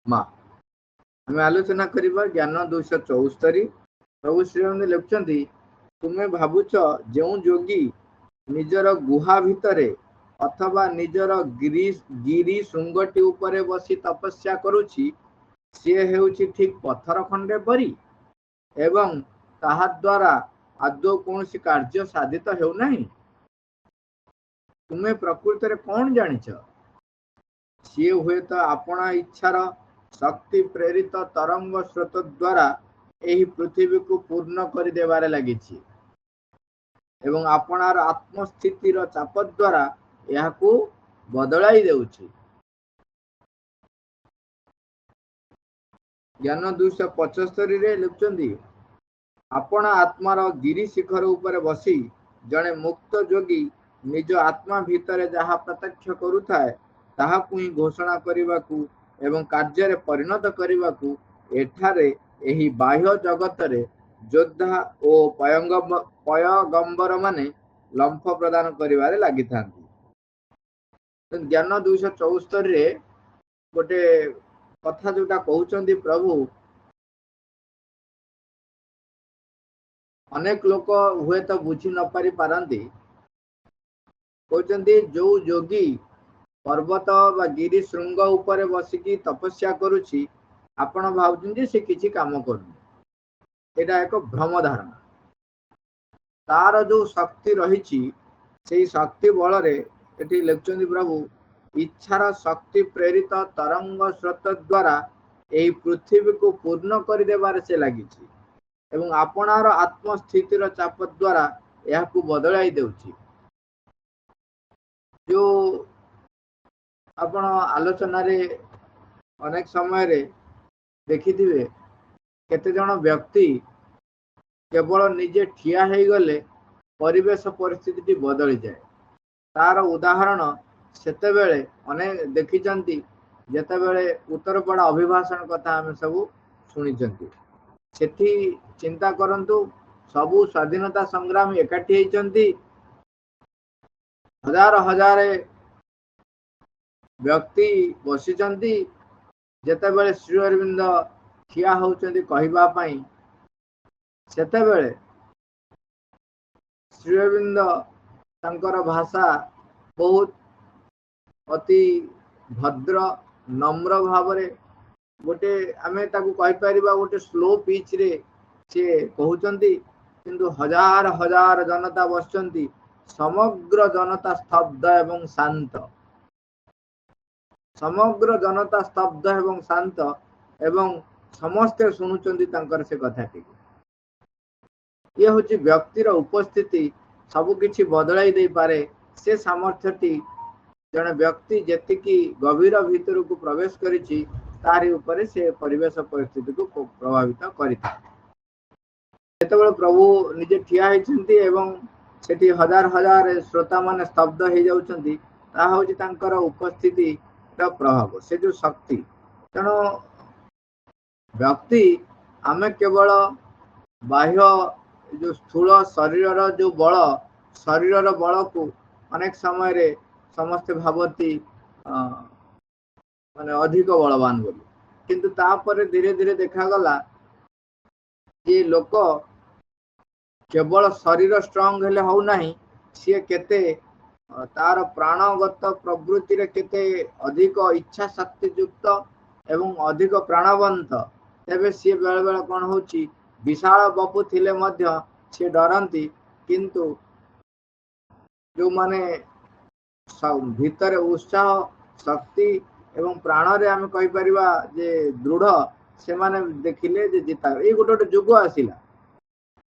माँ आम आलोचना करवा ज्ञान 274। प्रभु श्रीराम लिखुंट तुम्हें भावुच जो योगी निजर गुहा भितरे अथवा निजर गिरी शृंगटी उपरे बसी तपस्या करुछि सी हेउछि ठीक पत्थर खंडे परी एवं ताहा द्वारा आदौ कौन कार्य साधित हेउना। तुम्हें प्रकृत रे कौन जानिछ सी हुए तो अपना इच्छार शक्ति प्रेरित तरंग स्रोत द्वारा यही पृथ्वी को पूर्ण कर देवारे लगी एवं आपणार आत्मस्थितिर चाप द्वारा यह बदलाई देउछि। ज्ञान 275 रे लिखुंट आपण आत्मार गिरी शिखर उपरे बसी जड़े मुक्त योगी निज आत्मा भितर जहाँ प्रत्यक्ष करुथाए ताहाकु ही घोषणा करने एवं कार्य परिणत करने एठारे एही बाह्य जगत रे योद्धा और पयगंबर माने लंफ प्रदान करिवारे लागि थांती। ज्ञान 274 रे गोटे कथा जोटा कहउचंदी प्रभु अनेक लोक हुए तो बुझी न पारि पारंती कहउचंदी जो योगी पर्वत बा गिरी श्रृंग उपरे बसिकी तपस्या करुछि आपण भावुचंदी से किछि काम करू एटा एक भ्रम धारणा तार जो शक्ति रही से शक्ति बल रे एठी लिखुचंदी प्रभु इच्छार शक्ति प्रेरित तरंग स्रोत द्वारा यही पृथ्वी को पूर्ण कर देवार से लगी एवं आपणार आत्मस्थितिर चाप द्वारा यह बदलाई देउछि। जो आपण आलोचना रे अनेक समय रे देखिथिबे केते जण व्यक्ति केवल निजे ठिया हो गले परिवेश परिस्थिति बदली जाए तार उदाहरण सेतेबेले अनेक देखिचंती जेतेबेले उत्तरपड़ा अभिभाषण कथा आम सब शुणिचंती सेठी चिंता करंतु सबु स्वाधीनता संग्रामी एकाठी होइचंती हजार हजार व्यक्ति बसिचंती जेतेबेले श्री अरविंद ठिया होउचंती कहबा पई सेतेबेले श्री अरविंद तांकर भाषा बहुत अति भद्र नम्र भाव गोटे आमे ताकू कहि परिबा गोटे स्लो पिच रे से कहउचंती किंतु हजार हजार जनता बसचंती समग्र जनता स्तब्ध एवं शांत समग्र जनता स्तब्ध एवं शांत एवं समस्ते शुणुचंती तांकर से कथाटी ये होची व्यक्तिर उपस्थिति सबु किछि बदलाई दे पारे से सामर्थ्यटी जने व्यक्ति जेतिकी गभीर भीतर को प्रवेश करिछि तारि ऊपर से परिवेश परिस्थिति को प्रभावित करिता जेतेबेले प्रभु निजे ठिया होइछंती एवं सेठी हजार हजार श्रोता माने स्तब्ध हो जाउछंती ता होची तांकर उपस्थिति रा प्रभाव से जो शक्ति तेणु व्यक्ति आमे केवल बाह्य जो स्थूल शरीर जो बल शरीर बल को अनेक समय रे समस्ते भावती माने अधिक बलवान बोली किंतु तापर धीरे धीरे देखा गला ये लोक केवल शरीर स्ट्रांग हेले हो नहीं सी केते तार प्राणगत प्रवृत्ति रे केते अधिक इच्छा शक्ति युक्त एवं अधिक प्राणवंत तेबे सी बेले बेले कौन होची विशाल बपु थिले मध्य से डरंती किंतु जो माने भीतर उत्साह शक्ति एवं प्राण रे आम कहि परिबा जे दृढ़ से माने देखिले जे जिता ए गोटे गोटे जुग आसिला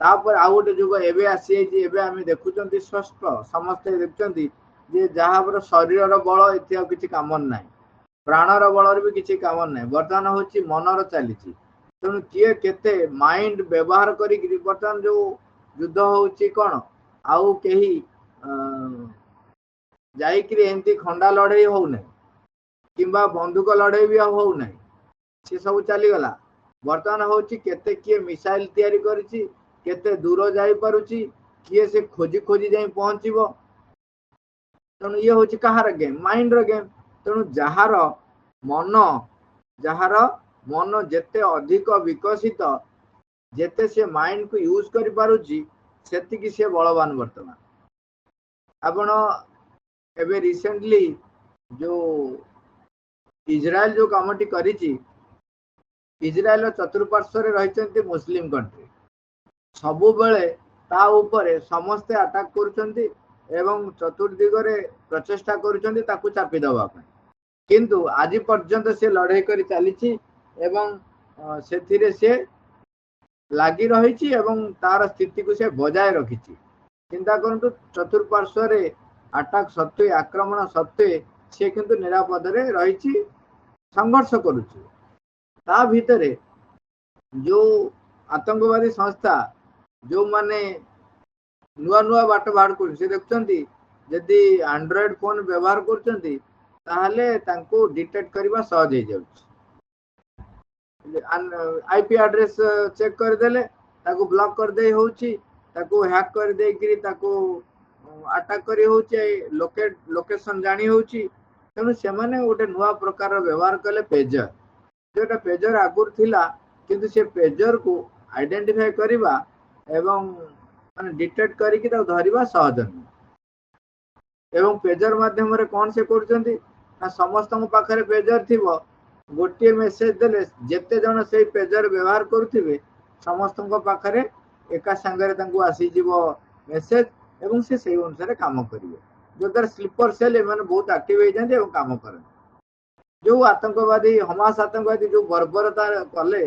तापर आ गोटे जुग एबे आसी जे एबे आम देखुचंती स्पष्ट समस्त देखुचंती जे जहाबर शरीर बल इत्या किछि काम नाही प्राणर बल भी किछि काम नाही वर्तमान होची मनर चलीची तेणु किए केते माइंड व्यवहार करी वर्तमान जो युद्ध होची कोन आउ केही जाइकरी एमती खंडा लड़ाई हो नहीं किंबा बंदूक लड़ाई भी हो नहीं से सब चली गला वर्तमान होची केते किए मिसाइल तैयारी करिछि केते दूर जाई पारुछि किए से खोजी खोजी जाई पहुंचीबो तेणु ये होची कहार गेम माइंड रो गेम तेणु जहार मन जार मन जेते अधिक विकसित जेते से माइंड को यूज करि पारुची सेतिकी से बलवान वर्तमान आपण एबे रिसेंटली जो इजराइल जो कामटी करिची इजराइल चतुर्पार्श्व रही मुस्लिम कंट्री सबु बेले ता ऊपर समस्ते अटैक करुचंती एवं चतुर्दिगरे प्रचेष्टा करुचंती ताकू चापी दबा ପାଇଁ किंतु आज पर्यंत से लड़ाई करी चलीची एवं सेथिरे से लागी रही एवं तार स्थिति को से बजाय रखी चिंता करंतु चतुर्पार्श्व रे अटैक सत्वे आक्रमण सत्वे से किंतु निरापद रे रही संघर्ष करुची ता भितरे जो आतंकवादी संस्था जो माने नुआ नुआ बाट बाहर कर देखुंती जदि एंड्रॉइड फोन व्यवहार करचंती ताहले तांको डिटेक्ट करबा सहज हो जाउछ आईपी एड्रेस चेक कर देले ताको ब्लॉक कर दे होउची ताको हैक कर दे कि ताको अटैक करी होउची लोकेशन जानी होउची तेणु से माने गोटे नुआ प्रकार व्यवहार कले पेजर जोटा पेजर आगुर थिला किंतु से पेजर को आइडेंटिफाई करबा एवं माने डिटेक्ट करिकि ता धरिबा सहज नहीं एवं पेजर माध्यम रे कोन से करचंती ना समस्त पाखरे पेजर थिबो गोटे मेसेज देले जेते जन से पेजर व्यवहार करथिबे समस्त पाखरे एका संगरे तांको आसी जीवो मेसेज एवं से सेही अनुसार काम करिवे जो दर स्लीपर सेल एमन बहुत एक्टिव हो जाते एवं काम करन जो आतंकवादी हमास आतंकवादी जो बर्बरता कले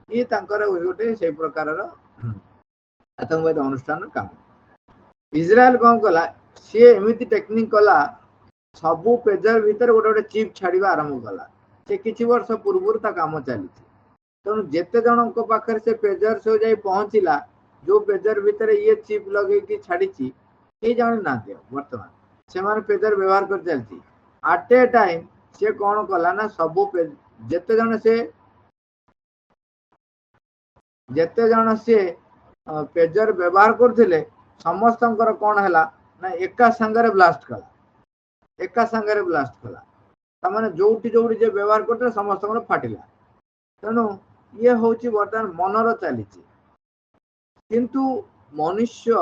ये तांकर गोटे से प्रकार आतंकवादी अनुष्ठान काम इजराइल कौन कला सी एमती टेक्निक कला सबू पेजर भीतर गोटे गोटे चिप छाड़ा आरंभ कला से किछि वर्ष पूर्व काम चली तेणु जेते जन पाखे से पेजर से जाई पहुंचला जो पेजर भीतर ये चिप लगे कि छाड़ी ये जानी ना बर्तमान से माने पेजर व्यवहार कर चलती एट ए टाइम से कौन कला ना सबू जेते जन से पेजर व्यवहार करथिले समस्तंकर कौन है ना एका संगरे ब्लास्ट कला तमाने जोटी जोटी जे व्यवहार करते समस्त फाटिला तेणु ये हूँ बर्तमान मनर चली किंतु मनुष्य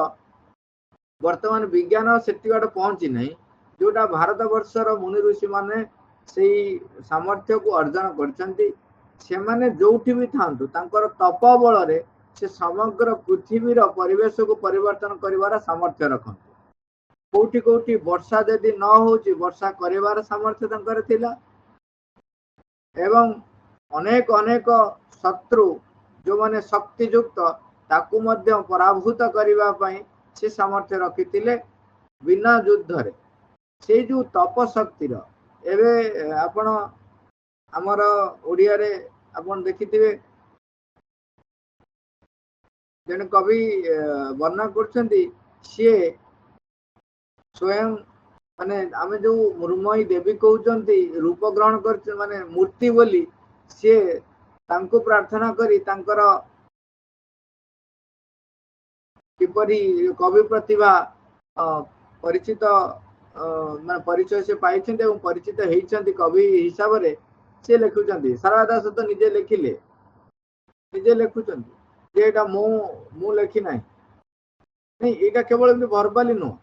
वर्तमान विज्ञान से पहुंची नहीं जोटा भारत वर्षर मुनि ऋषि माने से सामर्थ्य को अर्जन करछंती से माने जोठी भी थांतु तांकर तप बल रे से समग्र पृथ्वीर परिवेश को परिवर्तन करिवार सामर्थ्य रखंती कोटी कोटी वर्षा यदि न होची वर्षा करिवार सामर्थ्य तांकर थिला एवं अनेक अनेक शत्रु जो माने शक्ति युक्त ताकू मध्य पराभूत करिवा पई से सामर्थ्य रखिथिले बिना युद्ध रे से जो तप शक्तिर एवं आपण आमर ओडिया रे आपण देखिथिबे जन कवि वर्णना करछंती सी स्वयं माने आमे जो मृण्मयी देवी कहउचंती रूप ग्रहण कर माने मूर्ति बोली सी तांको प्रार्थना करी तांकर किपरि कवि प्रतिभा परिचित मान परिचय से पाई परिचित होती कवि हिसाब रे से लिखुंट सारा दास तो निजे लिखिले निजे लिखुंट जेटा मु लिखी ना नहीं यहाँ केवल भरबाली नुह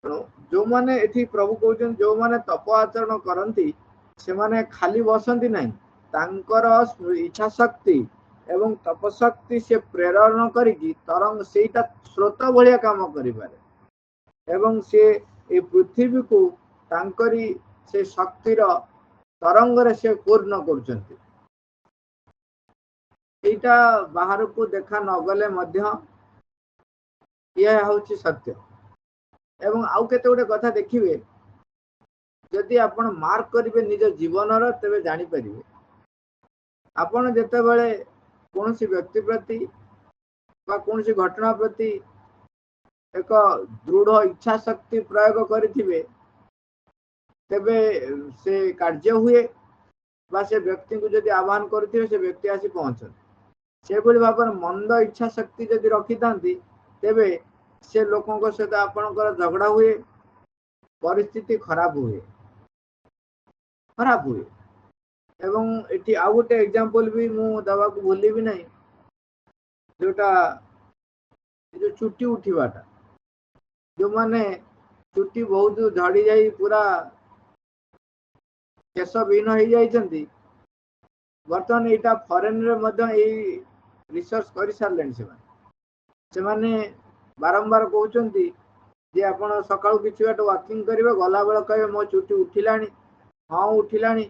तेणु जो मैंने ये प्रभु कहते जो मैंने तप आचरण करती से माने खाली बसंती नहीं तांकर इच्छा शक्ति एवं तपशक्ति से प्रेरण करिकी तरंग सेटा स्रोत भलिया काम करिपारे एवं से ए पृथ्वी को तांकरी से शक्तिर तरंग रे से पूर्ण करछंती एटा बाहर को देखा न गले मध्य यह होची सत्य एवं आउ केते गोटे कथा देखिबे जदि आपण मार्क करिवे निज जीवन रो तबे जानि परिबे आपण जेते बेले कोनसी व्यक्ति प्रति बा कोनसी घटना प्रति एक दृढ़ इच्छा शक्ति प्रयोग करिथिबे तेबे से कार्य हुए बा से व्यक्ति को जदि आह्वान करथिबे से व्यक्ति आसी पहुंचे से बोली भाबर मंद इच्छा शक्ति जदि रखि थांती तेबे से लोकों को सहित आपनकर झगड़ा हुए परिस्थिति खराब हुए एवं एटी आउ गोटे एग्जांपल भी मु दवा को भूली भी नहीं जोटा जो चुट्टी उठीबाटा जो माने चुट्टी बहुत झड़ी जाई पूरा केश विहीन हो जाइछंती बर्तमान एटा फॉरेन रे मध्य एई रिसर्च कर सारले से माने बारंबार कहउचंती जे आपण सकाळू किछि बाट वॉकिंग करिवे गला बेला कहे मो चुट्टी उठिलानी हाँ उठिलानी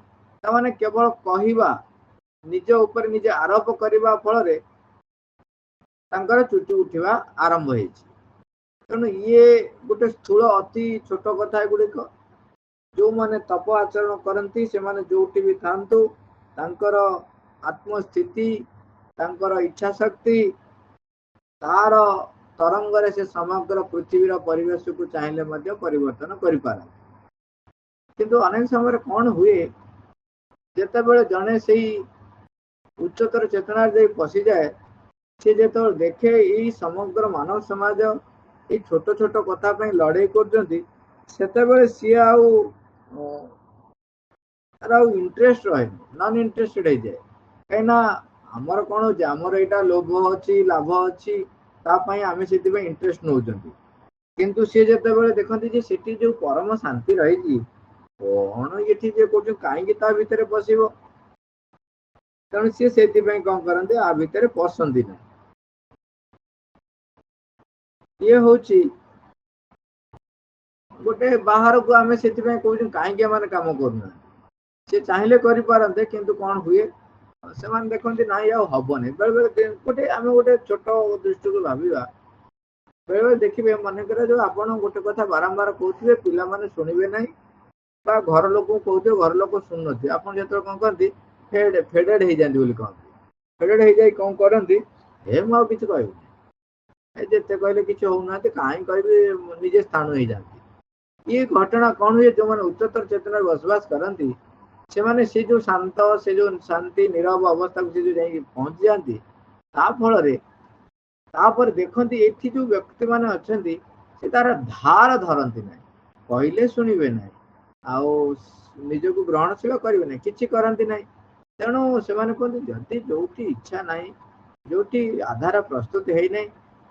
ता माने केवल कहिबा निज ऊपर निजे आरोप करबा फल रे तांकर चुट्टी उठिबा आरंभ होइछि तेणु ये गोटे स्थूल अति छोट कथा गुड़िक जो माने तप आचरण करती से माने जोटी भी थांतु तांकर आत्मस्थिति तांकर इच्छा शक्ति तार तरंग रे से समग्र पृथ्वीर परिवेश को चाहिले मध्य परिवर्तन करि पारे किंतु अनेक समय कौन हुए जेते बेले जने सेही उच्चतर चेतना जे पसी जाए से जेतो देखे ई समग्र मानव समाज ई छोट छोट कथा पे लड़ाई करजंती सेते बेले सी आउ इंटरेस्ट रहे नॉन इंटरेस्टेड हो जाए कहीं आमर कौन हो आमर यहाँ लोभ अच्छी लाभ अच्छी आम से इंटरेस्ट नौ किंतु सी जिते बड़े देखते सेठी जो परम शांति रही कौन ये कहीं भितर पशब तेणु सी से कौन करते आ भितर पसंदी ना ये हूँ गोटे बाहर को आम से कहीं कहीं कम करना सी चाहिए करें किंतु कौन हुए से देखते ना हेनी बेले बेले गोटे आम गोटे छोट दृष्टि को भाविया बेले बेले देखिए मनकर जो आप गोटे कथा बारंबार कहते पिला माने शुणवे ना घर लोक कहते घर लोक शुणु थे आप जो कौन करती फेडेड हो जाती कहते फेडेड हो जाए कौन करती हे मुझे किसी कहूनी जिते कहले कि होना कहीं कह निजे स्थाणु हो जाती ये घटना कौन हुए जो मैंने उच्चतर चेतना बसवास करती से माने से जो शांत से जो शांति नीरव अवस्था को से जो जाई पहुंच जाती तापर देखती ये जो व्यक्ति माने अच्छे से तार धार धरती ना कहले शुणवे ना आउ निज को ग्रहणशील करेंगे ना कि करती ना तेणु से कहते जदि जो इच्छा ना जो आधार प्रस्तुत है ना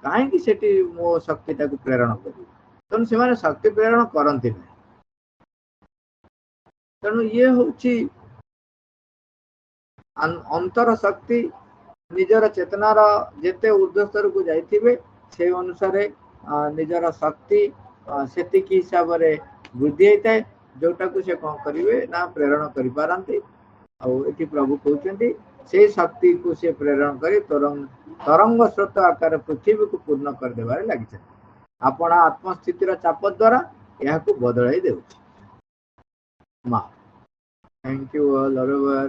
कहीं मो शक्ति प्रेरण कर तेणु से शक्ति प्रेरण करती ना तेणु ये हूँ अंतर शक्ति निजर चेतनार जेते ऊर्ध्व स्तर को जाइथिबे से अनुसार निजर शक्ति सेतिक हिसाब से वृद्धि होता है जोटा को से कौन करेंगे ना प्रेरण करि पारंती आउ प्रभु कहते से शक्ति को से प्रेरण कर तरंग स्रोत आकार पृथ्वी को पूर्ण कर देबारे लगी आपण आत्मस्थितिर चाप द्वारा यह को बदलाई देउछि माँ थैंक यू ऑल ओवर